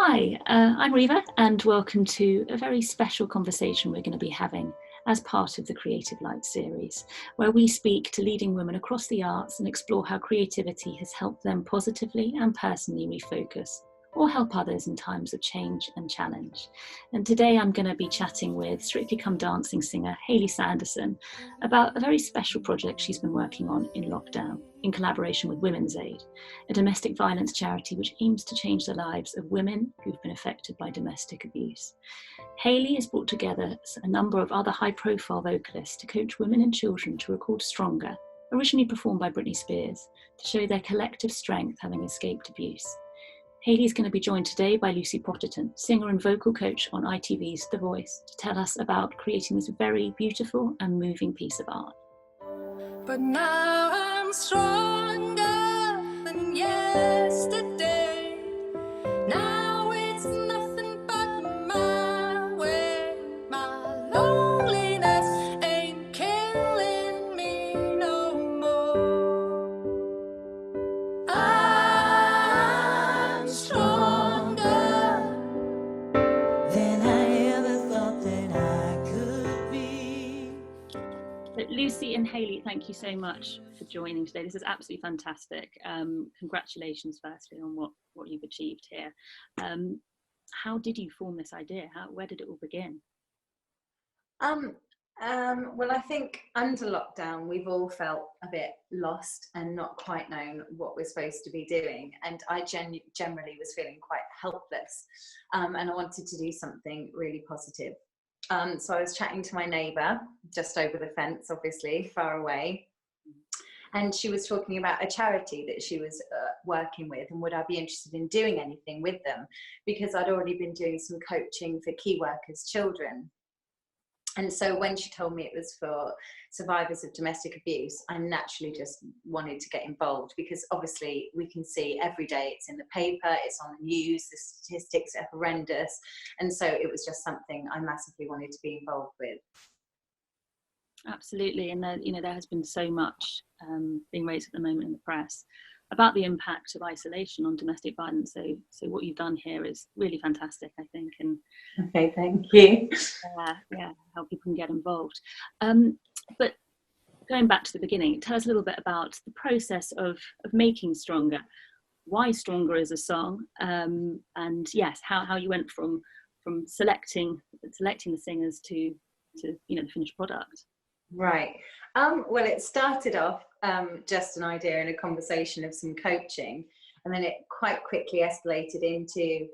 Hi, I'm Riva, and welcome to a very special conversation we're going to be having as part of the Creative Light series, where we speak to leading women across the arts and explore how creativity has helped them positively and personally refocus or help others in times of change and challenge. And today I'm going to be chatting with Strictly Come Dancing singer Hayley Sanderson about a very special project she's been working on in lockdown in collaboration with Women's Aid, a domestic violence charity which aims to change the lives of women who've been affected by domestic abuse. Hayley has brought together a number of other high-profile vocalists to coach women and children to record Stronger, originally performed by Britney Spears, to show their collective strength having escaped abuse. Hayley's going to be joined today by Lucy Potterton, singer and vocal coach on ITV's The Voice, to tell us about creating this very beautiful and moving piece of art. But now I'm stronger than yesterday. Now it's nothing but my way. My loneliness ain't killing me no more. I'm stronger than I ever thought that I could be. But Lucy and Hayley, thank you so much for joining today. This is absolutely fantastic. Congratulations, firstly, on what you've achieved here. How did you form this idea? Where did it all begin? Well, I think under lockdown, we've all felt a bit lost and not quite known what we're supposed to be doing. And I generally was feeling quite helpless. And I wanted to do something really positive. So I was chatting to my neighbour just over the fence, obviously, far away. And she was talking about a charity that she was working with, and would I be interested in doing anything with them? Because I'd already been doing some coaching for key workers' children. And so when she told me it was for survivors of domestic abuse, I naturally just wanted to get involved, because obviously we can see every day it's in the paper, it's on the news, the statistics are horrendous. And so it was just something I massively wanted to be involved with. Absolutely, and there has been so much being raised at the moment in the press about the impact of isolation on domestic violence. So what you've done here is really fantastic, I think. And okay, thank you. How people can get involved. But going back to the beginning, tell us a little bit about the process of making Stronger. Why Stronger as a song, and yes, how you went from selecting the singers to the finished product. Right. Well, it started off just an idea and a conversation of some coaching, and then it quite quickly escalated into,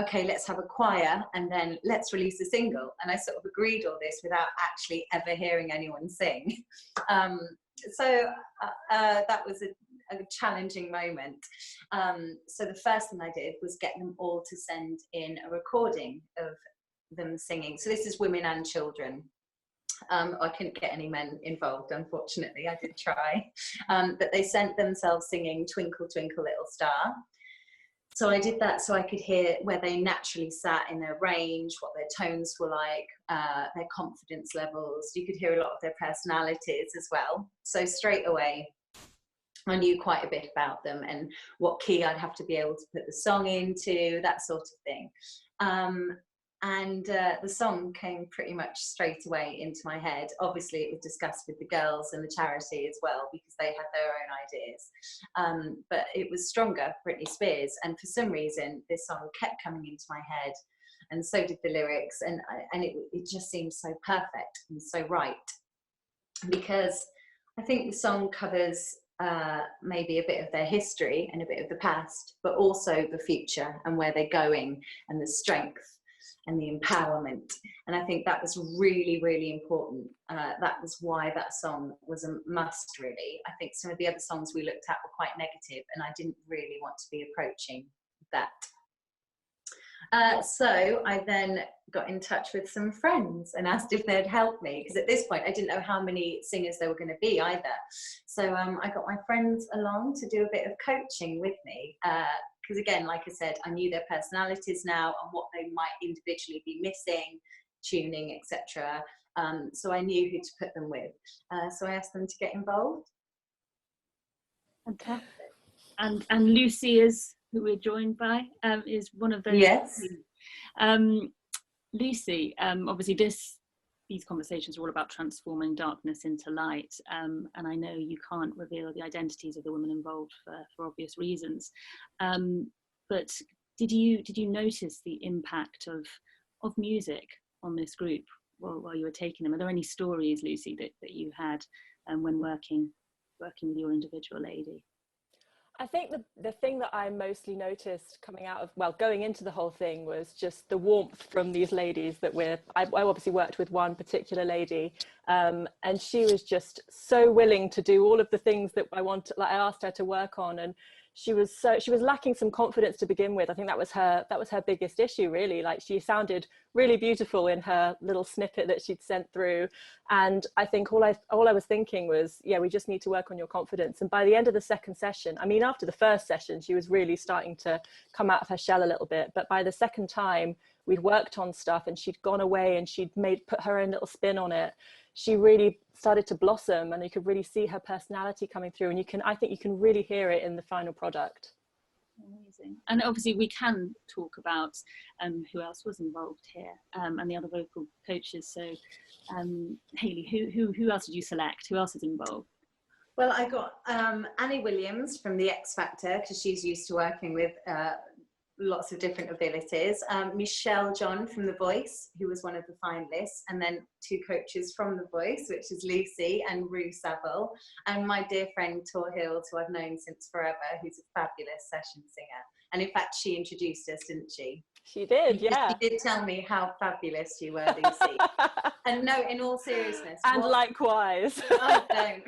okay, let's have a choir and then let's release a single. And I sort of agreed all this without actually ever hearing anyone sing. So that was a challenging moment. So the first thing I did was get them all to send in a recording of them singing. So this is women and children. I couldn't get any men involved, unfortunately. I did try, but they sent themselves singing Twinkle Twinkle Little Star. So I did that so I could hear where they naturally sat in their range, what their tones were like, their confidence levels. You could hear a lot of their personalities as well. So straight away I knew quite a bit about them and what key I'd have to be able to put the song into, that sort of thing. And the song came pretty much straight away into my head. Obviously, it was discussed with the girls and the charity as well, because they had their own ideas. But it was Stronger, Britney Spears. And for some reason, this song kept coming into my head. And so did the lyrics. And it just seemed so perfect and so right. Because I think the song covers maybe a bit of their history and a bit of the past, but also the future and where they're going and the strength and the empowerment. And I think that was really, really important. That was why that song was a must, really. I think some of the other songs we looked at were quite negative, and I didn't really want to be approaching that. So I then got in touch with some friends and asked if they'd help me, because at this point I didn't know how many singers there were going to be either. So I got my friends along to do a bit of coaching with me, because again, like I said, I knew their personalities now and what they might individually be missing, tuning, etc. So I knew who to put them with. So I asked them to get involved. Fantastic. And Lucy is who we're joined by, is one of those. Yes. Lucy, obviously these conversations are all about transforming darkness into light, and I know you can't reveal the identities of the women involved for obvious reasons, but did you notice the impact of music on this group while you were taking them? Are there any stories, Lucy, that you had when working with your individual lady? I think the thing that I mostly noticed going into the whole thing was just the warmth from these ladies that I obviously worked with one particular lady, and she was just so willing to do all of the things that I asked her to work on, and she was lacking some confidence to begin with. I think that was her biggest issue, really. Like, she sounded really beautiful in her little snippet that she'd sent through, and I think all I was thinking was, yeah, we just need to work on your confidence. And by the end of the second session, I mean, after the first session she was really starting to come out of her shell a little bit, but by the second time we'd worked on stuff and she'd gone away and she'd put her own little spin on it, she really started to blossom, and you could really see her personality coming through, and I think you can really hear it in the final product. Amazing. And obviously we can talk about who else was involved here, and the other vocal coaches. So Hayley, who else did you select? Who else is involved? Well, I got Annie Williams from the X Factor, because she's used to working with lots of different abilities. Michelle John from The Voice, who was one of the finalists, and then two coaches from The Voice, which is Lucy and Roo Savill, and my dear friend Tor Hills, who I've known since forever, who's a fabulous session singer. And in fact, she introduced us, didn't she? She did, yeah. She did tell me how fabulous you were, Lucy. And no, in all seriousness. And likewise. Oh, don't.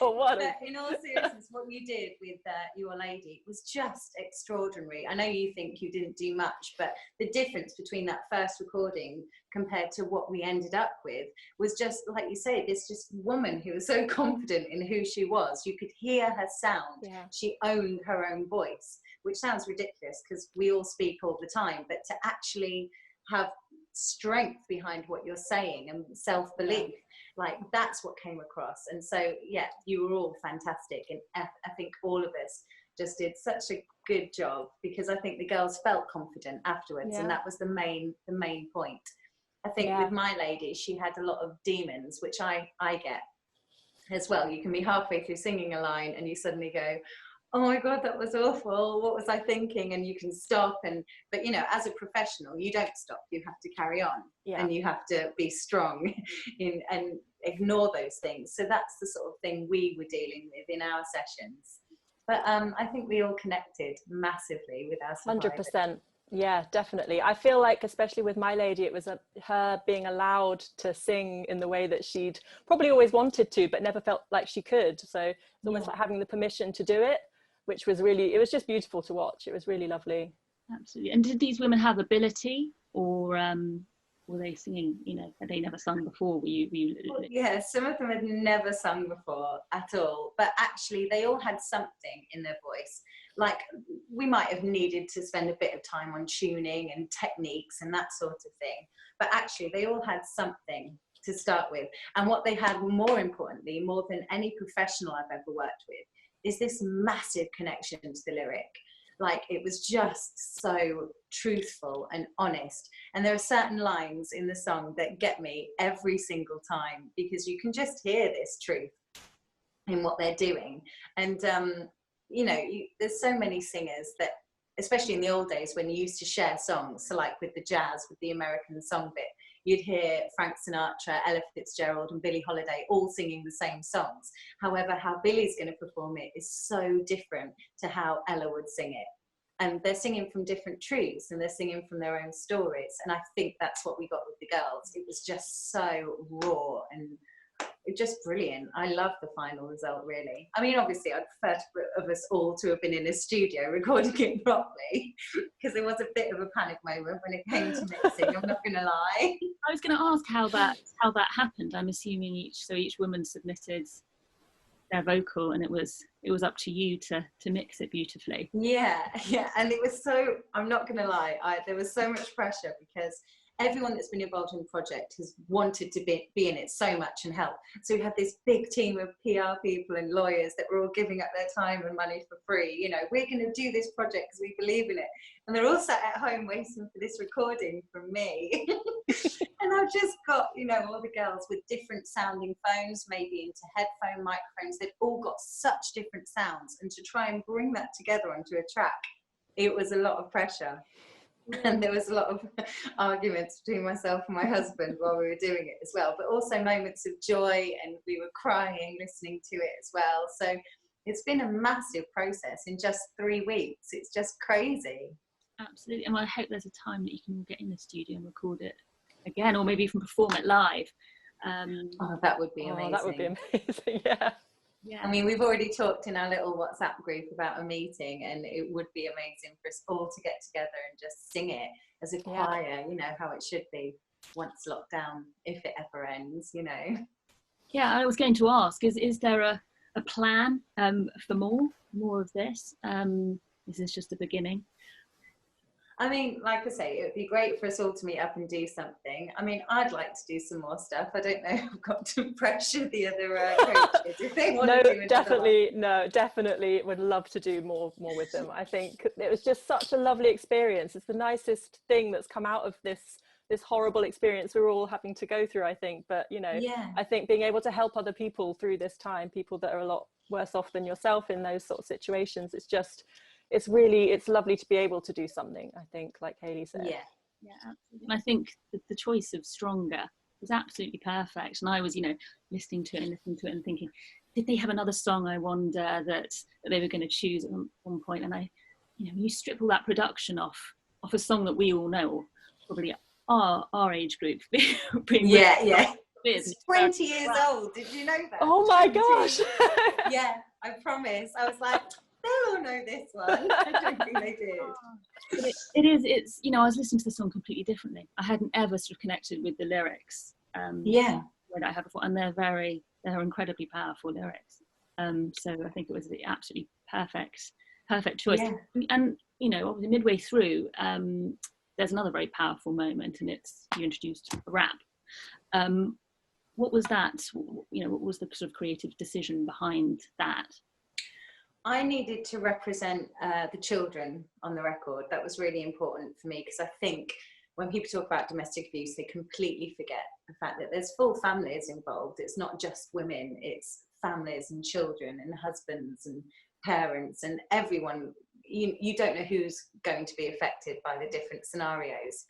But in all seriousness, what you did with your lady was just extraordinary. I know you think you didn't do much, but the difference between that first recording compared to what we ended up with was just, like you say, this just woman who was so confident in who she was. You could hear her sound. Yeah. She owned her own voice, which sounds ridiculous because we all speak all the time, but to actually have strength behind what you're saying and self-belief, like, that's what came across. And so, yeah, you were all fantastic, and I think all of us just did such a good job, because I think the girls felt confident afterwards, and that was the main point. I think with my lady, she had a lot of demons, which I get as well. You can be halfway through singing a line and you suddenly go, oh my God, that was awful. What was I thinking? And you can stop. But you know, as a professional, you don't stop. You have to carry on, and you have to be strong and ignore those things. So that's the sort of thing we were dealing with in our sessions. But I think we all connected massively with our survivors. 100%. Yeah, definitely. I feel like, especially with my lady, it was her being allowed to sing in the way that she'd probably always wanted to, but never felt like she could. So it's almost like having the permission to do it, which was really, it was just beautiful to watch. It was really lovely. Absolutely. And did these women have ability, or were they singing, you know, had they never sung before? Were you... Well, yeah, some of them had never sung before at all, but actually they all had something in their voice. Like, we might have needed to spend a bit of time on tuning and techniques and that sort of thing, but actually they all had something to start with. And what they had, more importantly, more than any professional I've ever worked with, is this massive connection to the lyric. Like, it was just so truthful and honest. And there are certain lines in the song that get me every single time, because you can just hear this truth in what they're doing. And you know, there's so many singers that, especially in the old days when you used to share songs, so like with the jazz, with the American song bit, you'd hear Frank Sinatra, Ella Fitzgerald and Billie Holiday all singing the same songs. However, how Billie's going to perform it is so different to how Ella would sing it. And they're singing from different truths, and they're singing from their own stories. And I think that's what we got with the girls. It was just so raw and just brilliant. I love the final result, really. I mean, obviously, I'd prefer of us all to have been in a studio recording it properly, because there was a bit of a panic moment when it came to mixing. I'm not going to lie. I was going to ask how that happened. I'm assuming each woman submitted their vocal, and it was up to you to mix it beautifully. Yeah, and it was so, I'm not going to lie, there was so much pressure, because everyone that's been involved in the project has wanted to be in it so much and help. So we had this big team of PR people and lawyers that were all giving up their time and money for free. You know, we're going to do this project because we believe in it. And they're all sat at home waiting for this recording from me. And I've just got, you know, all the girls with different sounding phones, maybe into headphone microphones. They've all got such different sounds. And to try and bring that together onto a track, it was a lot of pressure. And there was a lot of arguments between myself and my husband while we were doing it as well, but also moments of joy, and we were crying listening to it as well. So it's been a massive process in just 3 weeks. It's just crazy. Absolutely. And I hope there's a time that you can all get in the studio and record it again, or maybe even perform it live. Oh, that would be amazing. That would be amazing. Yeah. I mean, we've already talked in our little WhatsApp group about a meeting, and it would be amazing for us all to get together and just sing it as a choir, you know, how it should be once lockdown, if it ever ends, you know. Yeah, I was going to ask, is there a plan for more of this? Is this just the beginning? I mean, like I say, it would be great for us all to meet up and do something. I mean, I'd like to do some more stuff. I don't know if I've got to pressure the other coaches if they want to do it. Definitely would love to do more with them. I think it was just such a lovely experience. It's the nicest thing that's come out of this horrible experience we're all having to go through, I think. But, you know, I think being able to help other people through this time, people that are a lot worse off than yourself in those sort of situations, it's lovely to be able to do something, I think, like Hayley said. Yeah, absolutely. And I think the choice of Stronger was absolutely perfect. And I was, you know, listening to it and thinking, did they have another song, I wonder, that they were going to choose at one point? And you strip all that production off a song that we all know, or probably our age group. It's 20 years old. Did you know that? Oh my gosh. Yeah, I promise. I was like, they'll all know this one. I don't think they did. It's you know, I was listening to the song completely differently. I hadn't ever sort of connected with the lyrics when I had before, and they're incredibly powerful lyrics. So I think it was the absolutely perfect choice. And you know, obviously midway through, there's another very powerful moment, and it's you introduced rap. What was that? You know, what was the sort of creative decision behind that? I needed to represent the children on the record. That was really important for me, because I think when people talk about domestic abuse, they completely forget the fact that there's full families involved. It's not just women, it's families and children and husbands and parents and everyone. You don't know who's going to be affected by the different scenarios.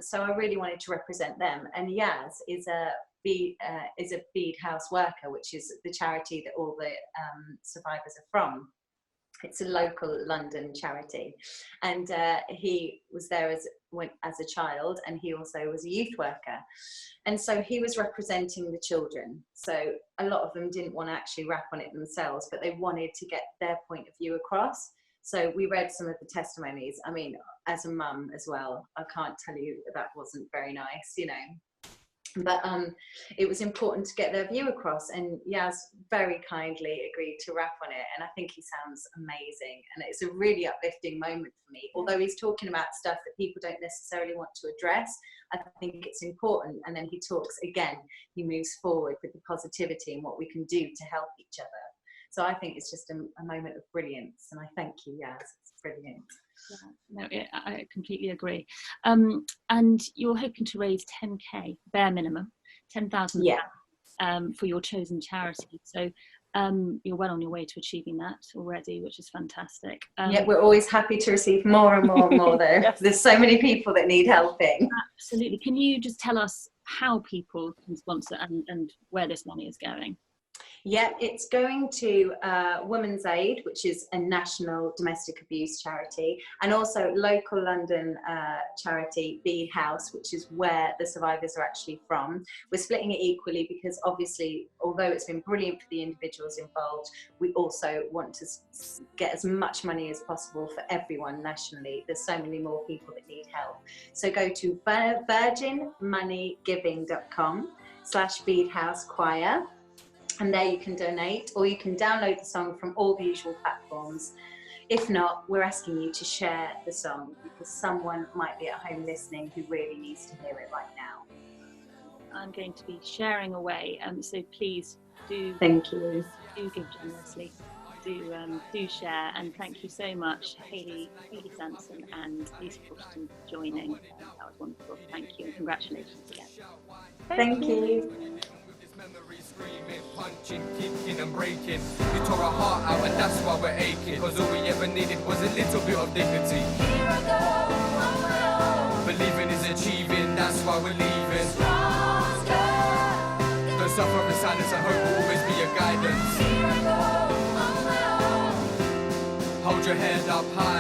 So I really wanted to represent them. And Yaz is a Bede House worker, which is the charity that all the survivors are from. It's a local London charity, and he was there as a child, and he also was a youth worker, and so he was representing the children. So a lot of them didn't want to actually rap on it themselves, but they wanted to get their point of view across. So we read some of the testimonies. I mean, as a mum as well, I can't tell you that wasn't very nice, you know. But it was important to get their view across, and Yaz very kindly agreed to rap on it, and I think he sounds amazing, and it's a really uplifting moment for me. Although he's talking about stuff that people don't necessarily want to address, I think it's important. And then he talks again, he moves forward with the positivity and what we can do to help each other. So I think it's just a moment of brilliance, and I thank you, Yaz. It's brilliant. Yeah, no, I completely agree. And you're hoping to raise 10k, bare minimum, 10,000 for your chosen charity. So you're well on your way to achieving that already, which is fantastic. We're always happy to receive more and more and more though. Yes. There's so many people that need helping. Absolutely. Can you just tell us how people can sponsor and where this money is going? Yeah, it's going to Women's Aid, which is a national domestic abuse charity, and also local London charity, Bede House, which is where the survivors are actually from. We're splitting it equally because obviously, although it's been brilliant for the individuals involved, we also want to get as much money as possible for everyone nationally. There's so many more people that need help. So go to virginmoneygiving.com/Bede House Choir. And there you can donate, or you can download the song from all the usual platforms. If not, we're asking you to share the song because someone might be at home listening who really needs to hear it right now. I'm going to be sharing away, so please do. Thank you. Do give generously. Do share, and thank you so much, Hayley Sanderson and Lisa Potterton, for joining. That was wonderful. Thank you, and congratulations again. Thank you. Screaming, punching, kicking and breaking. You tore our heart out and that's why we're aching. Cause all we ever needed was a little bit of dignity. Here I go on my own. Believing is achieving, that's why we're leaving. Stronger. The suffer in silence, I hope will always be your guidance. Here I go on my own. Hold your head up high.